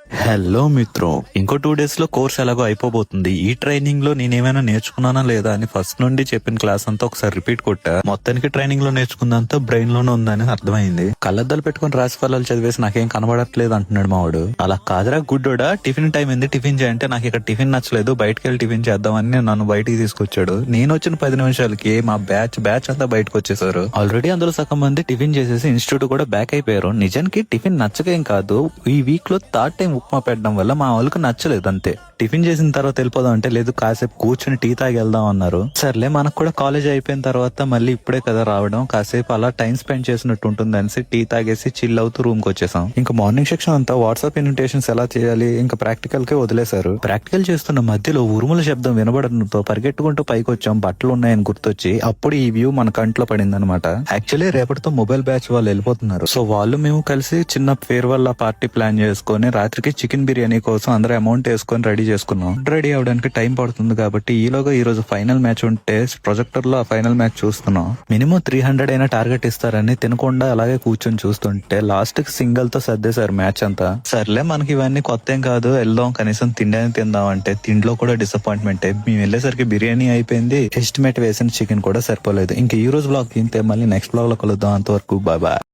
Hello Mitro, ఇంకో 2 days లో course ఎలాగో అయిపోబోతుంది. ఈ ట్రైనింగ్ లో నేనేమైనా నేర్చుకున్నానా లేదా అని ఫస్ట్ నుండి చెప్పిన క్లాస్ అంతా ఒకసారి రిపీట్ కొట్టా. మొత్తానికి ట్రైనింగ్ లో నేర్చుకుందంతా బ్రెయిన్ లోనే ఉందని అర్థమైంది. కళ్ళద్దాలు పెట్టుకుని రాసి ఫలాలు చదివేసి నాకేం కనబడట్లేదు అంటున్నాడు మావాడు. అలా కాదురా గుడ్డోడా, టిఫిన్ టైం ఏంది, టిఫిన్ చేయంటే నాకు ఇక్కడ టిఫిన్ నచ్చలేదు, బయటకు వెళ్ళి టిఫిన్ చేద్దామని నన్ను బయటికి తీసుకొచ్చాడు. నేను వచ్చిన 10 నిమిషాలకి మా బ్యాచ్ అంతా బయటకు వచ్చేసారు. ఆల్రెడీ అందులో సగం మంది టిఫిన్ చేసేసి ఇన్స్టిట్యూట్ కూడా బ్యాక్ అయిపోయారు. నిజానికి టిఫిన్ నచ్చకేం కాదు, ఈ వీక్ లో థర్డ్ టైం ఉప్మా పెట్టడం వల్ల మా వాళ్ళకి నచ్చలేదు అంతే. టిఫిన్ చేసిన తర్వాత వెళ్ళిపోదాం అంటే లేదు, కాసేపు కూర్చుని టీ తాగి వెళ్దాం అన్నారు. సర్లే, మనకు కూడా కాలేజ్ అయిపోయిన తర్వాత మళ్ళీ ఇప్పుడే కదా రావడం, కాసేపు అలా టైం స్పెండ్ చేసినట్టు ఉంటుంది అనేసి టీ తాగేసి చిల్ అవుతూ రూమ్ కి వచ్చేసాం. ఇంకా మార్నింగ్ సెక్షన్ అంతా వాట్సాప్ ఇన్విటేషన్స్ ఎలా చేయాలి ఇంకా ప్రాక్టికల్ కే వదిలేశారు. ప్రాక్టికల్ చేస్తున్న మధ్యలో ఉరుముల శబ్దం వినబడడంతో పరిగెట్టుకుంటూ పైకి వచ్చాం. బట్టలు ఉన్నాయని గుర్తొచ్చి అప్పుడు ఈ వ్యూ మన కంట్లో పడింది అనమాట. యాక్చువల్లీ రేపటితో మొబైల్ బ్యాచ్ వాళ్ళు వెళ్ళిపోతున్నారు. సో వాళ్ళు మేము కలిసి చిన్న ఫేర్వెల్ పార్టీ ప్లాన్ చేసుకుని రాత్రికి చికెన్ బిర్యానీ కోసం అందరూ అమౌంట్ వేసుకొని రెడీ చేసుకున్నాం. రెడీ అవడానికి టైం పడుతుంది కాబట్టి ఈలోగా ఈ రోజు ఫైనల్ మ్యాచ్ ఉంటే ప్రొజెక్టర్ లో ఆ ఫైనల్ మ్యాచ్ చూస్తున్నాం. మినిమం 300 అయినా టార్గెట్ ఇస్తారని తినకుండా అలాగే కూర్చొని చూస్తుంటే లాస్ట్ కి సింగల్ తో సర్దేశారు మ్యాచ్ అంతా. సర్లే, మనకి ఇవన్నీ కొత్త ఏం కాదు, వెళ్దాం కనీసం తిండి తిందాం అంటే తిండిలో కూడా డిసప్పాయింట్మెంట్. మేము వెళ్ళేసరికి బిర్యానీ అయిపోయింది, ఎస్టిమేట్ వేసిన చికెన్ కూడా సరిపోలేదు. ఇంకా ఈ రోజు బ్లాగ్ తింటే మళ్ళీ నెక్స్ట్ బ్లాగ్ లో కలుద్దాం. అంతవరకు బాయ్ బాయ్.